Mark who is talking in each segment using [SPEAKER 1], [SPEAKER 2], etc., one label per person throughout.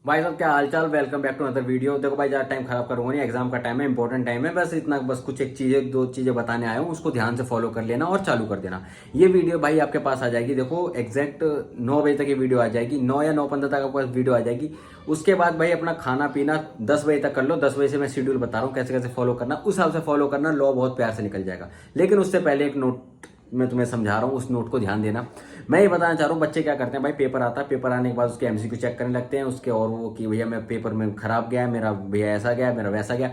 [SPEAKER 1] भाई साहब क्या हालचाल। Welcome back to another video. देखो भाई ज़्यादा टाइम खराब करूंगा नहीं, एग्जाम का टाइम है, इंपॉर्टेंट टाइम है। बस इतना, बस कुछ एक चीज़ें दो चीज़ें बताने आया हूँ, उसको ध्यान से फॉलो कर लेना और चालू कर देना। ये वीडियो भाई आपके पास आ जाएगी, देखो एग्जैक्ट 9 बजे तक ये वीडियो आ जाएगी, 9 या 9:15 तक आपके पास वीडियो आ जाएगी। उसके बाद भाई अपना खाना पीना 10 बजे तक कर लो। 10 बजे से मैं शेड्यूल बता रहा हूँ कैसे कैसे फॉलो करना, उस हिसाब से फॉलो करना, लॉ बहुत प्यार से निकल जाएगा। लेकिन उससे पहले एक नोट मैं तुम्हें समझा रहा हूँ, उस नोट को ध्यान देना। मैं ये बताना चाह रहा हूँ, बच्चे क्या करते हैं भाई, पेपर आता है, पेपर आने के बाद उसके एमसीक्यू चेक करने लगते हैं उसके, और वो कि भैया मैं पेपर में खराब गया है, मेरा भैया ऐसा गया, मेरा वैसा गया।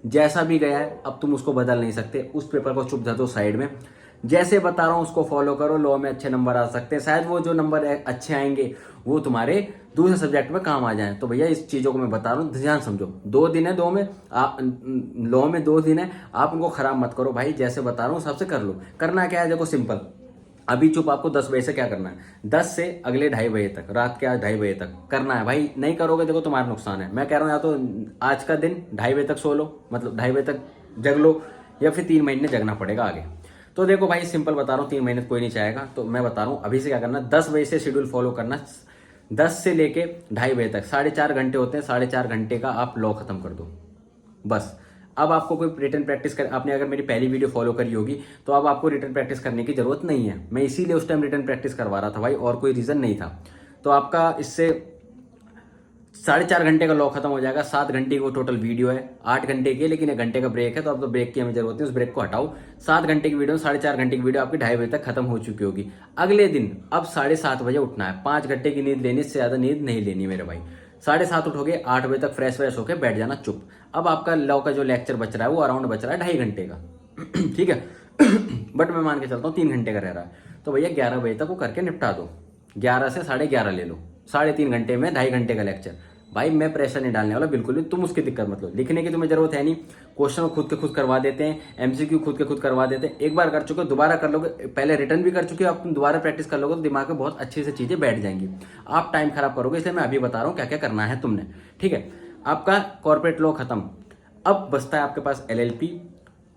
[SPEAKER 1] जैसा भी गया है अब तुम उसको बदल नहीं सकते, उस पेपर को चुप धर दो साइड में। जैसे बता रहा हूँ उसको फॉलो करो, लॉ में अच्छे नंबर आ सकते हैं। शायद वो जो नंबर अच्छे आएंगे वो तुम्हारे दूसरे सब्जेक्ट में काम आ जाए। तो भैया इस चीज़ों को मैं बता रहा हूँ, ध्यान समझो। 2 दिन है, 2 में लॉ में 2 दिन है, आप उनको खराब मत करो भाई। जैसे बता रहा हूँ सबसे कर लो। करना क्या है देखो, सिंपल। अभी चुप, आपको 10 बजे से क्या करना है, 10 से अगले 2:30 बजे तक, रात के आज 2:30 बजे तक करना है भाई। नहीं करोगे देखो तुम्हारा नुकसान है। मैं कह रहा हूँ या तो आज का दिन 2:30 बजे तक सो लो, मतलब 2:30 बजे तक जग लो, या फिर 3 महीने जगना पड़ेगा आगे। तो देखो भाई सिंपल बता रहा हूँ, 3 महीने कोई नहीं चाहेगा। तो मैं बता रहा हूँ अभी से क्या करना, 10 बजे से शेड्यूल फॉलो करना। 10 से लेके 2:30 बजे तक 4.5 घंटे होते हैं, 4.5 घंटे का आप लॉ खत्म कर दो बस। अब आपको कोई रिटर्न प्रैक्टिस कर, आपने अगर मेरी पहली वीडियो फॉलो करी होगी तो अब आपको रिटर्न प्रैक्टिस करने की जरूरत नहीं है। मैं इसीलिए उस टाइम रिटर्न प्रैक्टिस करवा रहा था भाई, और कोई रीजन नहीं था। तो आपका इससे 4.5 घंटे का लॉ खत्म हो जाएगा। 7 घंटे की वो टोटल वीडियो है, 8 घंटे की, लेकिन 1 घंटे का ब्रेक है, तो अब तो ब्रेक की हमें जरूरत नहीं, उस ब्रेक को हटाओ। 7 घंटे की वीडियो, 4.5 घंटे की वीडियो आपकी 2:30 बजे तक खत्म हो चुकी होगी। अगले दिन अब 7:30 बजे उठना है। 5 घंटे की नींद लेनी, इससे ज्यादा नींद नहीं लेनी मेरे भाई। 7:30 उठोगे, 8 बजे तक फ्रेश व्रेश होकर बैठ जाना चुप। अब आपका लॉ का जो लेक्चर बच रहा है वो अराउंड बच रहा है 2.5 घंटे का। ठीक है। बट मैं मान के चलता हूँ 3 घंटे का रह रहा है, तो भैया 11 बजे तक वो करके निपटा दो। 11 से 11:30 ले लो, 3.5 घंटे में 2.5 घंटे का लेक्चर। भाई मैं प्रेशर नहीं डालने वाला बिल्कुल भी, तुम उसकी दिक्कत मत लो। लिखने की तुम्हें जरूरत है नहीं, क्वेश्चन खुद के खुद करवा देते हैं, एमसीक्यू खुद के खुद करवा देते हैं। एक बार कर चुके हो दोबारा कर लोगे, पहले रिटर्न भी कर चुके हो, अब तुम दोबारा प्रैक्टिस कर लोगे तो दिमाग में बहुत अच्छे से चीजें बैठ जाएंगी। आप टाइम खराब करोगे, इसलिए मैं अभी बता रहा हूँ क्या क्या करना है तुमने। ठीक है, आपका कॉर्पोरेट लॉ खत्म। अब बचता है आपके पास एलएलपी,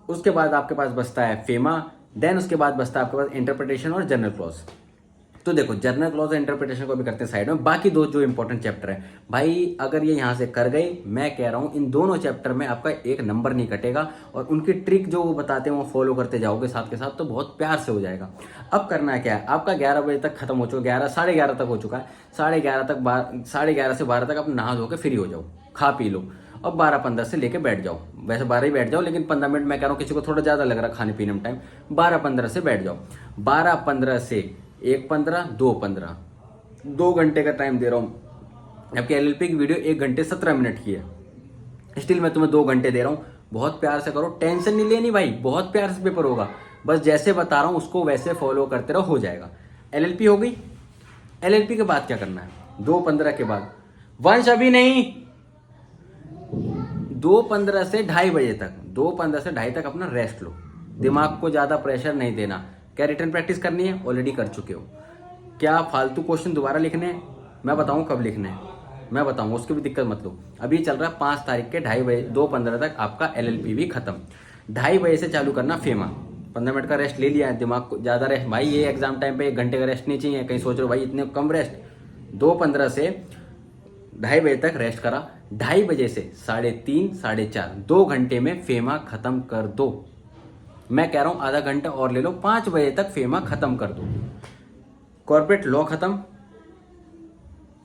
[SPEAKER 1] उसके बाद आपके पास बचता है फेमा, देन उसके बाद बचता है आपके पास इंटरप्रिटेशन और जनरल क्लॉज। तो देखो जनरल क्लॉज और इंटरप्रिटेशन को भी करते हैं साइड में, बाकी दो जो इंपॉर्टेंट चैप्टर है भाई, अगर ये यहां से कर गए, मैं कह रहा हूं इन दोनों चैप्टर में आपका एक नंबर नहीं कटेगा। और उनकी ट्रिक जो वो बताते हैं वो फॉलो करते जाओगे साथ के साथ, तो बहुत प्यार से हो जाएगा। अब करना क्या है, आपका 11 बजे तक खत्म हो चुका, 11 11:30 तक हो चुका है। 11:30 तक 11:30 से 12 तक आप नहा धो के फ्री हो जाओ, खा पी लो। अब 12:15 से लेके बैठ जाओ, वैसे 12 ही बैठ जाओ, लेकिन 15 मिनट मैं कह रहा हूँ, किसी को थोड़ा ज्यादा लग रहा है खाने पीने में टाइम, 12:15 से बैठ जाओ। 12:15 से 1:15, 2:15, 2 घंटे का टाइम दे रहा हूँ। आपकी एलएलपी की वीडियो 1 घंटे 17 मिनट की है, स्टिल मैं तुम्हें 2 घंटे दे रहा हूँ। बहुत प्यार से करो, टेंशन नहीं लेनी भाई, बहुत प्यार से पेपर होगा। बस जैसे बता रहा हूँ उसको वैसे फॉलो करते रहो, हो जाएगा। एलएलपी हो गई। एलएलपी के बाद क्या करना है, 2:15 के बाद, वंश अभी नहीं, 2:15 से 2:30 बजे तक, 2:15 से 2:30 तक अपना रेस्ट लो। दिमाग को ज्यादा प्रेशर नहीं देना। क्या रिटर्न प्रैक्टिस करनी है, ऑलरेडी कर चुके हो। क्या फालतू क्वेश्चन दोबारा लिखने हैं, मैं बताऊं कब लिखने हैं, मैं बताऊं, उसकी भी दिक्कत मत लो। अभी चल रहा है 5 तारीख के 2:30 बजे, 2:15 तक आपका एलएलपी भी खत्म। 2:30 बजे से चालू करना फेमा। 15 मिनट का रेस्ट ले लिया है, दिमाग को ज्यादा रेस्ट भाई, ये एग्जाम टाइम पे 1 घंटे का रेस्ट नहीं चाहिए। कहीं सोच रहे हो भाई इतने कम रेस्ट, 2:15 से 2:30 बजे तक रेस्ट करा। 2:30 बजे से 3:30, 4:30, 2 घंटे में फेमा खत्म कर दो। मैं कह रहा हूं आधा घंटा और ले लो, 5 बजे तक फेमा खत्म कर दो। कॉर्पोरेट लॉ खत्म,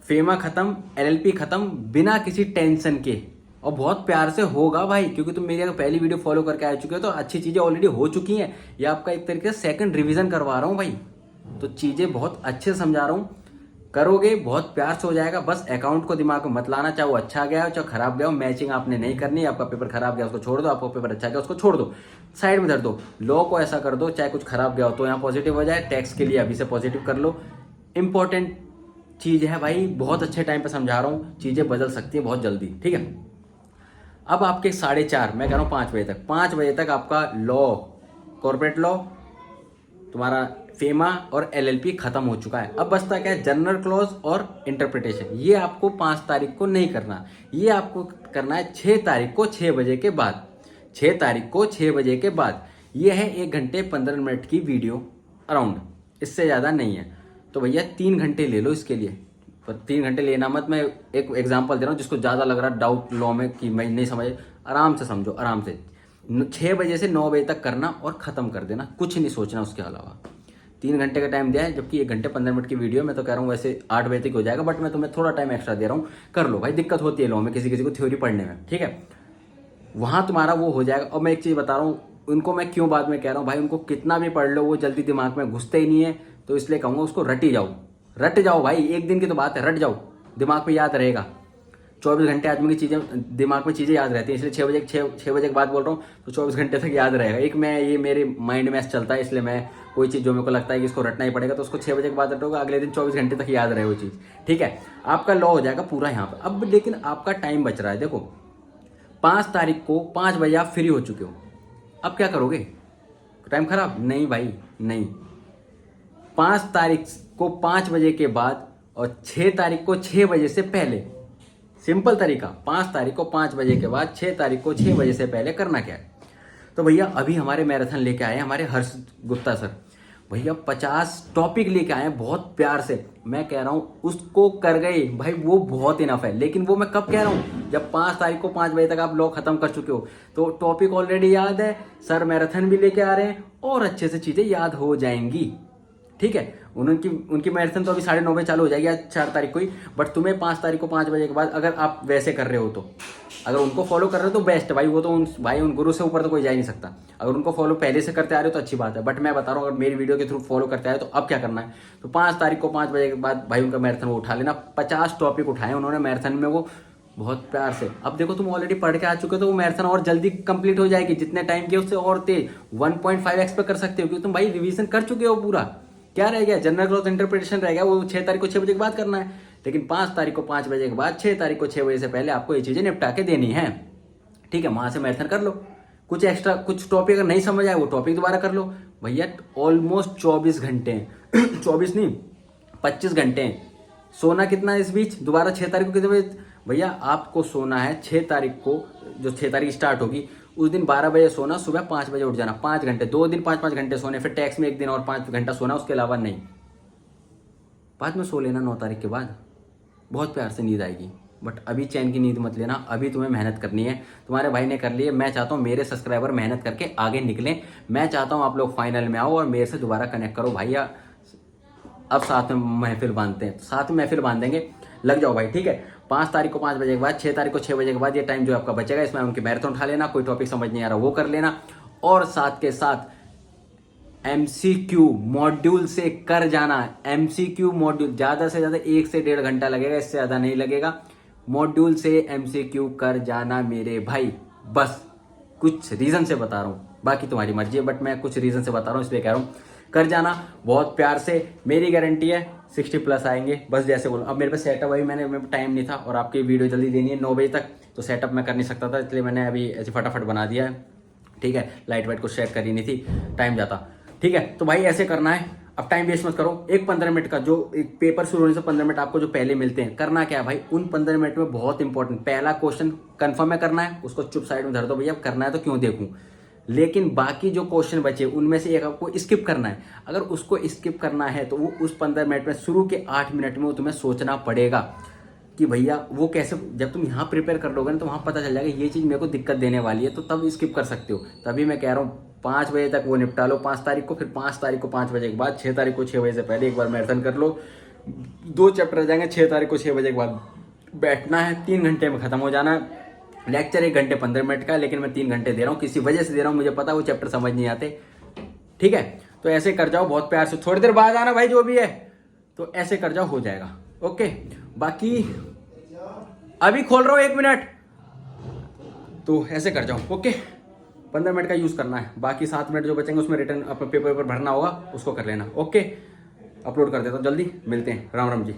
[SPEAKER 1] फेमा खत्म, एलएलपी खत्म, बिना किसी टेंशन के। और बहुत प्यार से होगा भाई, क्योंकि तुम मेरी अगर पहली वीडियो फॉलो करके आ चुके हो तो अच्छी चीजें ऑलरेडी हो चुकी हैं। ये आपका एक तरीके से सेकंड रिवीजन करवा रहा हूं भाई, तो चीजें बहुत अच्छे से समझा रहा हूं। करोगे बहुत प्यार से हो जाएगा। बस अकाउंट को दिमाग में मत लाना, चाहे वो अच्छा गया हो चाहे खराब गया हो, मैचिंग आपने नहीं करनी। आपका पेपर खराब गया उसको छोड़ दो, आपका पेपर अच्छा गया उसको छोड़ दो, साइड में धर दो। लॉ को ऐसा कर दो, चाहे कुछ खराब गया हो तो यहाँ पॉजिटिव हो जाए, टैक्स के लिए अभी से पॉजिटिव कर लो। इंपॉर्टेंट चीज है भाई, बहुत अच्छे टाइम पे समझा रहा हूँ, चीजें बदल सकती है बहुत जल्दी। ठीक है, अब आपके 4:30, मैं कह रहा हूँ 5 बजे तक, 5 बजे तक आपका लॉ, कॉर्पोरेट लॉ, तुम्हारा फेमा और एलएलपी खत्म हो चुका है। अब बचता क्या है, जनरल क्लॉज और इंटरप्रिटेशन। ये आपको 5 तारीख को नहीं करना, ये आपको करना है 6 तारीख को 6 बजे के बाद। 6 तारीख को 6 बजे के बाद। ये है 1 घंटे 15 मिनट की वीडियो अराउंड, इससे ज्यादा नहीं है। तो भैया 3 घंटे ले लो इसके लिए, तो 3 घंटे लेना मत। मैं एक एग्जांपल दे रहा हूँ, जिसको ज़्यादा लग रहा है डाउट लॉ में कि मैं नहीं समझ, आराम से समझो, आराम से 6 बजे से 9 बजे तक करना और ख़त्म कर देना, कुछ नहीं सोचना उसके अलावा। 3 घंटे का टाइम दिया है, जबकि 1 घंटे 15 मिनट की वीडियो। मैं तो कह रहा हूँ वैसे 8 बजे तक हो जाएगा, बट मैं तुम्हें थोड़ा टाइम एक्स्ट्रा दे रहा हूँ, कर लो भाई। दिक्कत होती है लॉ में किसी किसी को थ्योरी पढ़ने में, ठीक है, वहाँ तुम्हारा वो हो जाएगा। और मैं एक चीज़ बता रहा हूँ, उनको मैं क्यों बाद में कह रहा हूँ भाई, उनको कितना भी पढ़ लो वो जल्दी दिमाग में घुसते ही नहीं है, तो इसलिए कहूँगा उसको रट ही जाओ, रट जाओ भाई। एक दिन की तो बात है, रट जाओ, दिमाग पे याद रहेगा। 24 घंटे आदमी की चीज़ें दिमाग में चीज़ें याद रहती हैं, इसलिए 6 बजे के बाद बोल रहा हूँ, तो 24 घंटे तक याद रहेगा। एक मैं ये मेरे माइंड में चलता है, इसलिए मैं कोई चीज़ जो मेरे को लगता है कि इसको रटना ही पड़ेगा, तो उसको 6 बजे के बाद रटोगे, अगले दिन 24 घंटे तक याद रहे वो चीज़, ठीक है। आपका लॉ हो जाएगा पूरा यहाँ पर। अब लेकिन आपका टाइम बच रहा है, देखो 5 तारीख को 5 बजे आप फ्री हो चुके हो, अब क्या करोगे? टाइम खराब? नहीं भाई नहीं। 5 तारीख को 5 बजे के बाद और 6 तारीख को 6 बजे से पहले, सिंपल तरीका। 5 तारीख को 5 बजे के बाद 6 तारीख को 6 बजे से पहले करना क्या है? तो भैया अभी हमारे मैराथन लेके आए हैं हमारे हर्ष गुप्ता सर, भैया 50 टॉपिक लेके आए हैं बहुत प्यार से। मैं कह रहा हूँ उसको कर गए भाई, वो बहुत इनफ है। लेकिन वो मैं कब कह रहा हूँ, जब 5 तारीख को 5 बजे तक आप लॉ खत्म कर चुके हो, तो टॉपिक ऑलरेडी याद है, सर मैराथन भी लेके आ रहे हैं और अच्छे से चीज़ें याद हो जाएंगी, ठीक है। उनकी मैराथन तो अभी 9:30 बजे चालू हो जाएगी, आज 4 तारीख को ही। बट तुम्हें 5 तारीख को 5 बजे के बाद अगर आप वैसे कर रहे हो, तो अगर उनको फॉलो कर रहे हो तो बेस्ट है भाई। वो तो उन गुरु से ऊपर तो कोई जा ही नहीं सकता। अगर उनको फॉलो पहले से करते आ रहे हो तो अच्छी बात है, बट मैं बता रहा हूँ अगर मेरी वीडियो के थ्रू फॉलो करते आए तो अब क्या करना है, तो 5 तारीख को 5 बजे के बाद भाई उनका मैराथन वो उठा लेना। 50 टॉपिक उठाए उन्होंने मैराथन में, वो बहुत प्यार से। अब देखो तुम ऑलरेडी पढ़ के आ चुके हो, तो वो मैराथन और जल्दी कंप्लीट हो जाएगी, जितने टाइम के उससे और तेज 1.5x पे कर सकते हो, क्योंकि तुम भाई रिवीजन कर चुके हो पूरा। क्या रह गया? जनरल ग्रोथ इंटरप्रिटेशन रह गया, वो 6 तारीख को 6 बजे के बाद करना है। लेकिन 5 तारीख को 5 बजे के बाद 6 तारीख को 6 बजे से पहले आपको ये चीजें निपटा के देनी है, ठीक है। वहां से मैराथन कर लो। कुछ एक्स्ट्रा कुछ टॉपिक अगर नहीं समझ आए वो टॉपिक दोबारा कर लो। भैया ऑलमोस्ट 24 घंटे हैं 24 नहीं 25 घंटे हैं। सोना कितना है इस बीच? दोबारा 6 तारीख को कितने बजे? भैया आपको सोना है 6 तारीख को, जो 6 तारीख स्टार्ट होगी उस दिन 12 बजे सोना, सुबह 5 बजे उठ जाना। 5 घंटे, 2 दिन 5-5 घंटे सोने, फिर टैक्स में 1 दिन और 5 घंटा सोना, उसके अलावा नहीं। बाद में सो लेना 9 तारीख के बाद, बहुत प्यार से नींद आएगी। बट अभी चैन की नींद मत लेना, अभी तुम्हें मेहनत करनी है। तुम्हारे भाई ने कर ली है, मैं चाहता हूँ मेरे सब्सक्राइबर मेहनत करके आगे निकलें। मैं चाहता हूँ आप लोग फाइनल में आओ और मेरे से दोबारा कनेक्ट करो भैया। अब साथ में महफिल बांधते हैं, साथ में महफिल बांध देंगे, लग जाओ भाई, ठीक है। 5 तारीख को 5 बजे के बाद, 6 तारीख को 6 बजे के बाद ये टाइम जो आपका बचेगा, इसमें उनके मैराथन उठा लेना। कोई टॉपिक समझ नहीं आ रहा वो कर लेना, और साथ के साथ MCQ मॉड्यूल से कर जाना। MCQ मॉड्यूल ज़्यादा से ज़्यादा 1 से 1.5 घंटा लगेगा, इससे ज़्यादा नहीं लगेगा। मॉड्यूल से MCQ कर जाना मेरे भाई, बस कुछ रीज़न से बता रहा हूँ, बाकी तुम्हारी मर्जी है, बट मैं कुछ रीज़न से बता रहा हूँ, इसलिए कह रहा हूँ कर जाना बहुत प्यार से। मेरी गारंटी है 60+ आएंगे, बस जैसे बोलो। अब मेरे पास सेटअप अभी मेरे टाइम नहीं था, और आपकी वीडियो जल्दी देनी है 9 बजे तक, तो सेटअप मैं कर नहीं सकता था, इसलिए मैंने अभी ऐसे फटाफट बना दिया है, ठीक है। लाइट वाइट कुछ चेक करी नहीं थी, टाइम जाता, ठीक है। तो भाई ऐसे करना है, अब टाइम वेस्ट मत करो। एक 15 मिनट का, जो एक पेपर शुरू होने से 15 मिनट आपको जो पहले मिलते हैं, करना क्या है भाई, उन 15 मिनट में बहुत इंपॉर्टेंट पहला क्वेश्चन कंफर्म में करना है, उसको चुप साइड में धर दो भैया, करना है तो क्यों देखूं। लेकिन बाकी जो क्वेश्चन बचे उनमें से एक आपको स्किप करना है। अगर उसको स्किप करना है तो वो उस 15 मिनट में, शुरू के 8 मिनट में वो तुम्हें सोचना पड़ेगा कि भैया वो कैसे। जब तुम यहाँ प्रिपेयर कर लोगे ना, तो वहाँ पता चल जाएगा ये चीज़ मेरे को दिक्कत देने वाली है, तो तब स्किप कर सकते हो। तभी मैं कह रहा हूँ 5 बजे तक वो निपटा लो 5 तारीख को, फिर 5 तारीख को 5 बजे के बाद 6 तारीख को 6 बजे से पहले एक बार मैराथन कर लो। 2 चैप्टर रह जाएंगे, 6 तारीख को 6 बजे के बाद बैठना है, 3 घंटे में खत्म हो जाना है। लेक्चर 1 घंटे 15 मिनट का, लेकिन मैं 3 घंटे दे रहा हूँ, किसी वजह से दे रहा हूँ, मुझे पता है वो चैप्टर समझ नहीं आते, ठीक है। तो ऐसे कर जाओ बहुत प्यार से, थोड़ी देर बाद आना भाई जो भी है, तो ऐसे कर जाओ, हो जाएगा, ओके। बाकी अभी खोल रहा हूँ 1 मिनट, तो ऐसे कर जाओ, ओके। 15 मिनट का यूज करना है, बाकी 7 मिनट जो बचेंगे उसमें रिटर्न पेपर भरना होगा, उसको कर लेना, ओके। अपलोड कर देता हूँ जल्दी, मिलते हैं, राम राम जी।